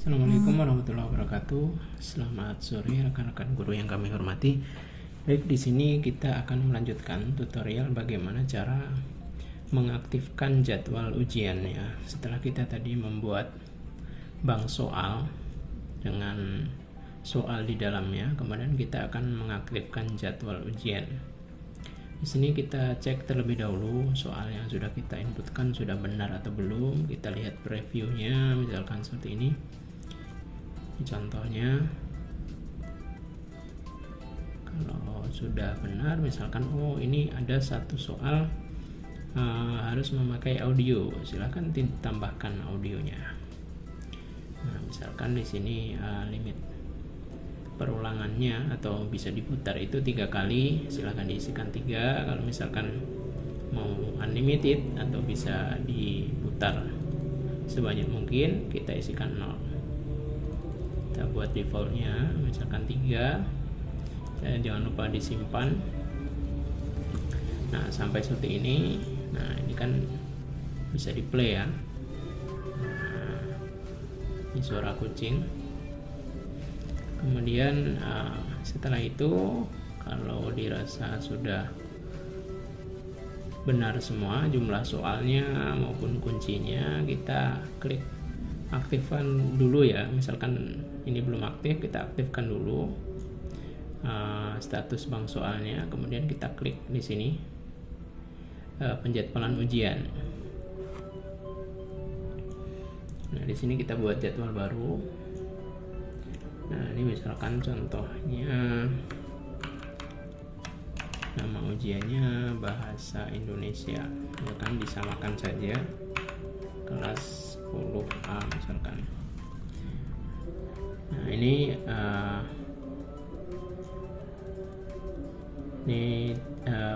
Assalamualaikum warahmatullahi wabarakatuh. Selamat sore rekan-rekan guru yang kami hormati. Baik, di sini kita akan melanjutkan tutorial bagaimana cara mengaktifkan jadwal ujiannya. Setelah kita tadi membuat bank soal dengan soal di dalamnya, kemudian kita akan mengaktifkan jadwal ujian. Di sini kita cek terlebih dahulu soal yang sudah kita inputkan sudah benar atau belum. Kita lihat previewnya, misalkan seperti ini. Contohnya, kalau sudah benar, misalkan ini ada satu soal harus memakai audio, silahkan ditambahkan audionya. Nah, misalkan di sini limit perulangannya atau bisa diputar itu 3 kali, silahkan diisikan 3. Kalau misalkan mau unlimited atau bisa diputar sebanyak mungkin, kita isikan 0. Kita buat defaultnya misalkan 3. Jangan lupa disimpan. Nah, sampai seperti ini. Nah, ini kan bisa di play ya. Nah, ini suara kucing. Kemudian setelah itu, kalau dirasa sudah benar semua jumlah soalnya maupun kuncinya, kita klik aktifkan dulu ya. Misalkan ini belum aktif, kita aktifkan dulu status bank soalnya, kemudian kita klik di sini penjadwalan ujian. Nah, di sini kita buat jadwal baru. Nah, ini misalkan contohnya nama ujiannya bahasa Indonesia, misalkan disamakan saja kelas 10A misalkan. Nah, ini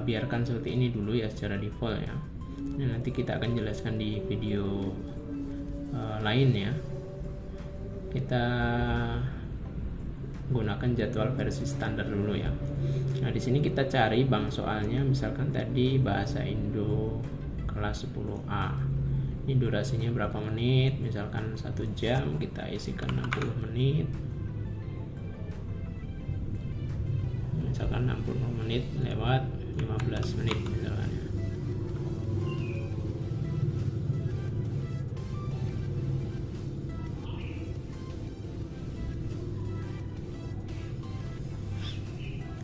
biarkan seperti ini dulu ya secara default ya. Nah, nanti kita akan jelaskan di video lain ya. Kita gunakan jadwal versi standar dulu ya. Nah, di sini kita cari bank soalnya, misalkan tadi bahasa Indo kelas 10A. Ini durasinya berapa menit, misalkan 1 jam, kita isikan 60 menit. Misalkan 60 menit lewat 15 menit misalkan.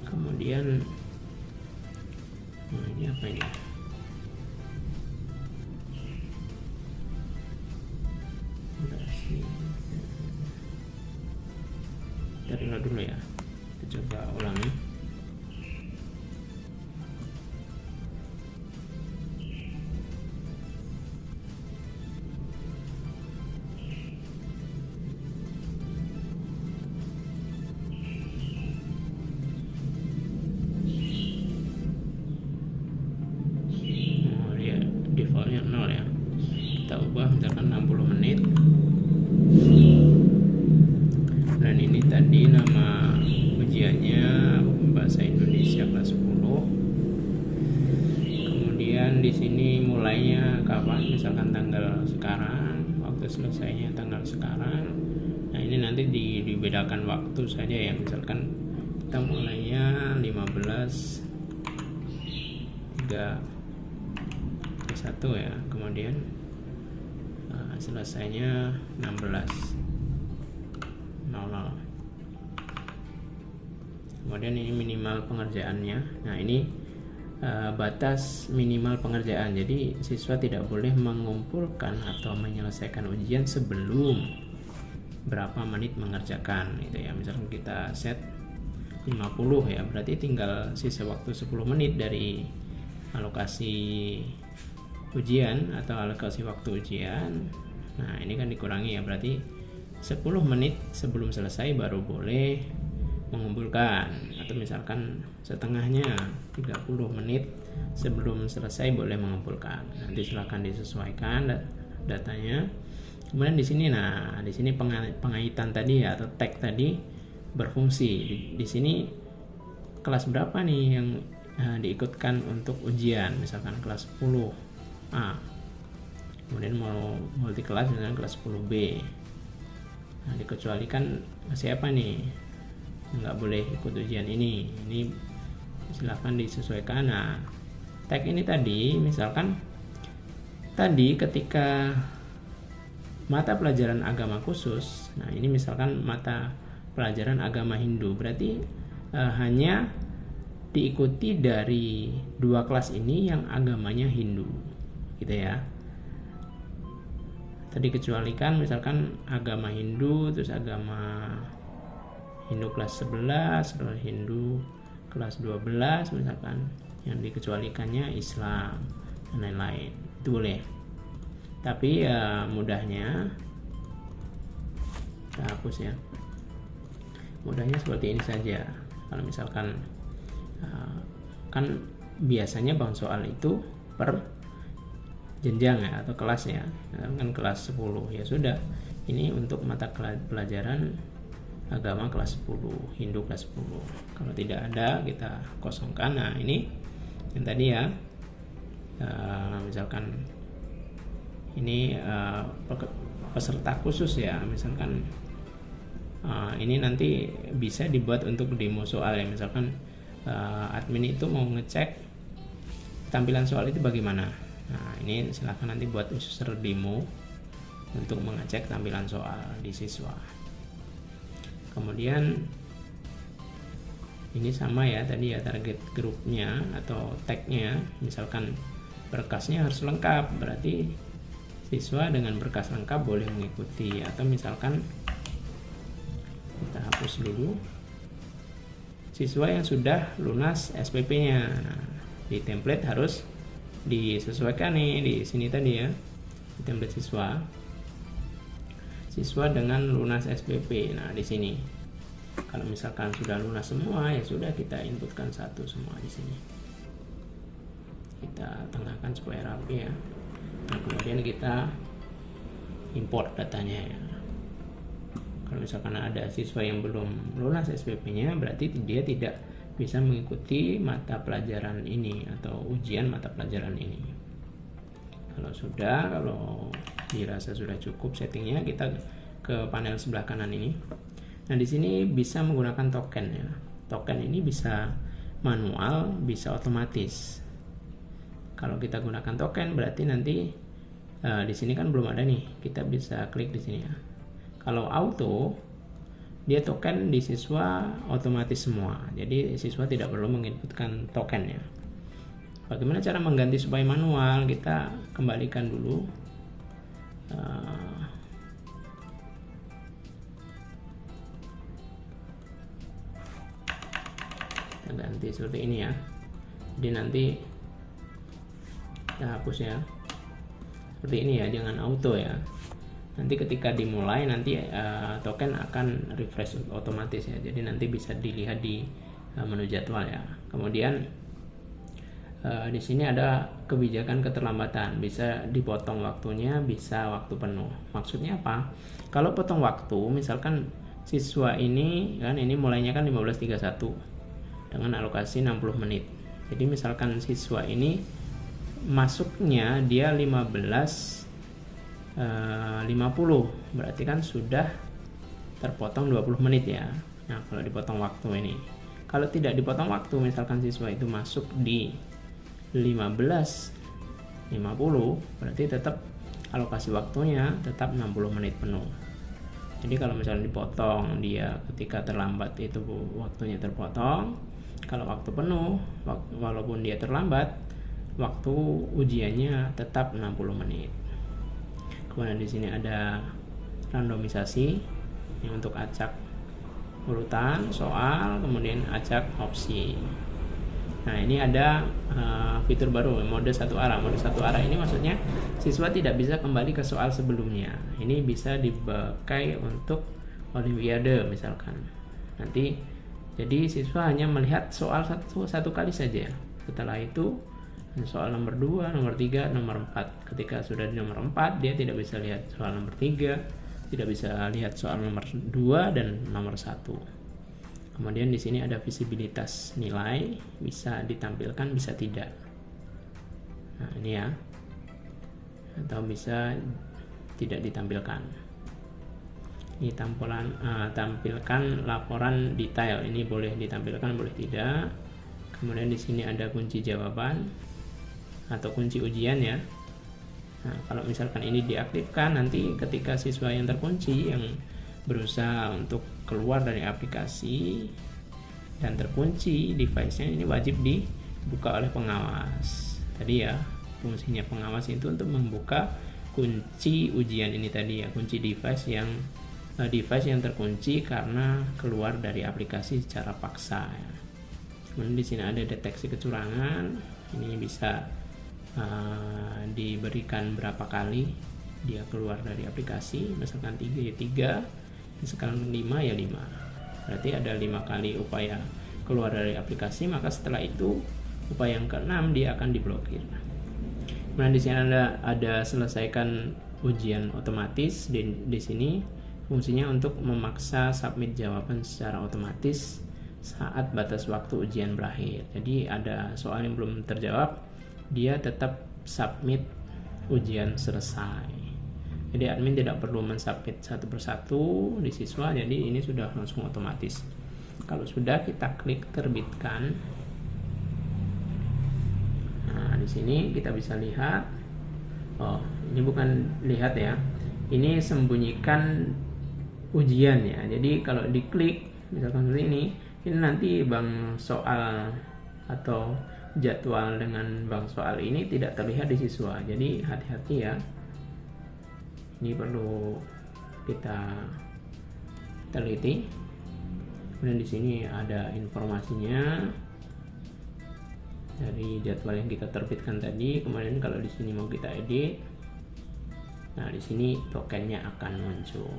Kemudian ini apa ini? Kita reload dulu ya. Kita coba ulangi. Defaultnya 0 ya, kita ubah misalkan 60 menit. Dan ini tadi nama ujiannya bahasa Indonesia kelas 10. Kemudian di sini mulainya kapan, misalkan tanggal sekarang, waktu selesainya tanggal sekarang. Nah, ini nanti dibedakan waktu saja ya, misalkan kita mulainya 15.31 ya, kemudian selesainya 16.00. Kemudian ini minimal pengerjaannya. Nah, ini batas minimal pengerjaan. Jadi siswa tidak boleh mengumpulkan atau menyelesaikan ujian sebelum berapa menit mengerjakan gitu ya. Misalkan kita set 50 ya, berarti tinggal sisa waktu 10 menit dari alokasi ujian atau alokasi waktu ujian. Nah, ini kan dikurangi ya, berarti 10 menit sebelum selesai baru boleh mengumpulkan, atau misalkan setengahnya 30 menit sebelum selesai boleh mengumpulkan. Nanti silahkan disesuaikan datanya. Kemudian di sini, nah di sini pengaitan tadi ya, atau tag tadi berfungsi. Di sini kelas berapa nih yang diikutkan untuk ujian, misalkan kelas 10A. Kemudian mau multi kelas misalkan kelas 10B. Nah, dikecualikan siapa nih nggak boleh ikut ujian ini silahkan disesuaikan. Nah, tag ini tadi misalkan tadi ketika mata pelajaran agama khusus, nah ini misalkan mata pelajaran agama Hindu, berarti hanya diikuti dari 2 kelas ini yang agamanya Hindu gitu ya. Tadi kecualikan misalkan agama Hindu, terus agama Hindu kelas 11, terus Hindu kelas 12 misalkan, yang dikecualikannya Islam dan lain-lain, itu boleh. Tapi ya mudahnya kita hapus ya, mudahnya seperti ini saja. Kalau misalkan kan biasanya bang soal itu per jenjang ya atau kelas ya, kan kelas 10 ya sudah, ini untuk mata pelajaran agama kelas 10, Hindu kelas 10. Kalau tidak ada kita kosongkan. Nah ini yang tadi ya, misalkan ini peserta khusus ya, misalkan ini nanti bisa dibuat untuk demo soal ya, misalkan admin itu mau ngecek tampilan soal itu bagaimana. Nah ini silahkan nanti buat user demo untuk mengecek tampilan soal di siswa. Kemudian ini sama ya tadi ya, target grupnya atau tagnya, misalkan berkasnya harus lengkap, berarti siswa dengan berkas lengkap boleh mengikuti. Atau misalkan kita hapus dulu siswa yang sudah lunas SPP-nya. Nah, di template harus disesuaikan nih di sini tadi ya, di template siswa dengan lunas SPP. Nah di sini kalau misalkan sudah lunas semua ya sudah, kita inputkan satu semua di sini, kita tengahkan supaya rapi ya. Nah, kemudian kita import datanya ya. Kalau misalkan ada siswa yang belum lunas SPP-nya, berarti dia tidak bisa mengikuti mata pelajaran ini atau ujian mata pelajaran ini. Kalau dirasa sudah cukup settingnya, kita ke panel sebelah kanan ini. Nah di sini bisa menggunakan token ya. Token ini bisa manual, bisa otomatis. Kalau kita gunakan token berarti nanti di sini kan belum ada nih, kita bisa klik di sini ya. Kalau auto, dia token di siswa otomatis semua, jadi siswa tidak perlu menginputkan token ya. Bagaimana cara mengganti supaya manual? Kita kembalikan dulu kita ganti seperti ini ya. Jadi nanti kita hapus ya, seperti ini ya, jangan auto ya. Nanti ketika dimulai nanti token akan refresh otomatis ya, jadi nanti bisa dilihat di menu jadwal ya. Kemudian di sini ada kebijakan keterlambatan, bisa dipotong waktunya, bisa waktu penuh. Maksudnya apa? Kalau potong waktu, misalkan siswa ini kan ini mulainya kan 15.31 dengan alokasi 60 menit. Jadi misalkan siswa ini masuknya dia 15.50, berarti kan sudah terpotong 20 menit ya. Nah kalau dipotong waktu ini, kalau tidak dipotong waktu, misalkan siswa itu masuk di 15.50, berarti tetap alokasi waktunya tetap 60 menit penuh. Jadi kalau misalnya dipotong, dia ketika terlambat itu waktunya terpotong. Kalau waktu penuh, walaupun dia terlambat, waktu ujiannya tetap 60 menit. Kemudian di sini ada randomisasi yang untuk acak urutan soal, kemudian acak opsi. Nah ini ada fitur baru, mode satu arah. Mode satu arah ini maksudnya siswa tidak bisa kembali ke soal sebelumnya. Ini bisa dipakai untuk olimpiade misalkan. Nanti jadi siswa hanya melihat soal satu kali saja. Setelah itu soal nomor 2, nomor 3, nomor 4. Ketika sudah di nomor 4, dia tidak bisa lihat soal nomor 3, tidak bisa lihat soal nomor 2 dan nomor 1. Kemudian di sini ada visibilitas nilai, bisa ditampilkan, bisa tidak. Nah, ini ya. Atau bisa tidak ditampilkan. Ini tampilkan laporan detail. Ini boleh ditampilkan, boleh tidak. Kemudian di sini ada kunci jawaban atau kunci ujian ya. Nah, kalau misalkan ini diaktifkan, nanti ketika siswa yang terkunci, yang berusaha untuk keluar dari aplikasi dan terkunci device-nya, ini wajib dibuka oleh pengawas. Tadi ya, fungsinya pengawas itu untuk membuka kunci ujian ini tadi ya, kunci device yang terkunci karena keluar dari aplikasi secara paksa ya. Kemudian di sini ada deteksi kecurangan. Ini bisa diberikan berapa kali dia keluar dari aplikasi. Misalkan 3 ya 3, misalkan 5 ya 5. Berarti ada 5 kali upaya keluar dari aplikasi, maka setelah itu upaya yang ke-6 dia akan diblokir. Kemudian di sini ada selesaikan ujian otomatis. Di sini fungsinya untuk memaksa submit jawaban secara otomatis saat batas waktu ujian berakhir. Jadi ada soal yang belum terjawab, dia tetap submit ujian selesai. Jadi admin tidak perlu mensubmit satu persatu di siswa, jadi ini sudah langsung otomatis. Kalau sudah, kita klik terbitkan. Nah, di sini kita bisa lihat. Oh, ini bukan lihat ya. Ini sembunyikan ujian ya. Jadi kalau diklik misalkan seperti ini nanti bank soal atau jadwal dengan bank soal ini tidak terlihat di siswa. Jadi hati-hati ya. Ini perlu kita teliti. Kemudian di sini ada informasinya dari jadwal yang kita terbitkan tadi. Kemudian kalau di sini mau kita edit, nah di sini tokennya akan muncul.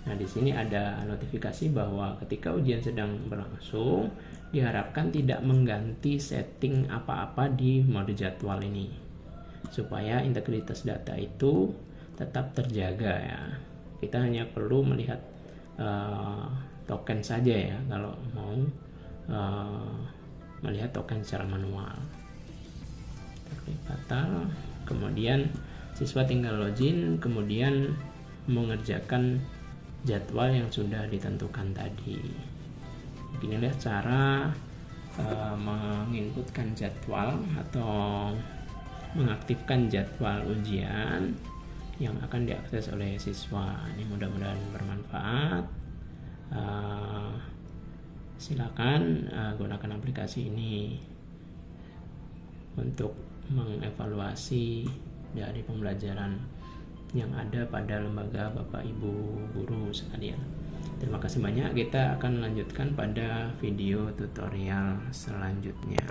Nah, di sini ada notifikasi bahwa ketika ujian sedang berlangsung, diharapkan tidak mengganti setting apa-apa di mode jadwal ini, supaya integritas data itu tetap terjaga ya. Kita hanya perlu melihat token saja ya, kalau mau melihat token secara manual. Klik batal, kemudian siswa tinggal login, kemudian mengerjakan jadwal yang sudah ditentukan tadi. Beginilah cara menginputkan jadwal atau mengaktifkan jadwal ujian yang akan diakses oleh siswa. Ini mudah-mudahan bermanfaat. Silakan gunakan aplikasi ini untuk mengevaluasi dari pembelajaran yang ada pada lembaga Bapak Ibu guru sekalian. Terima kasih banyak. Kita akan lanjutkan pada video tutorial selanjutnya.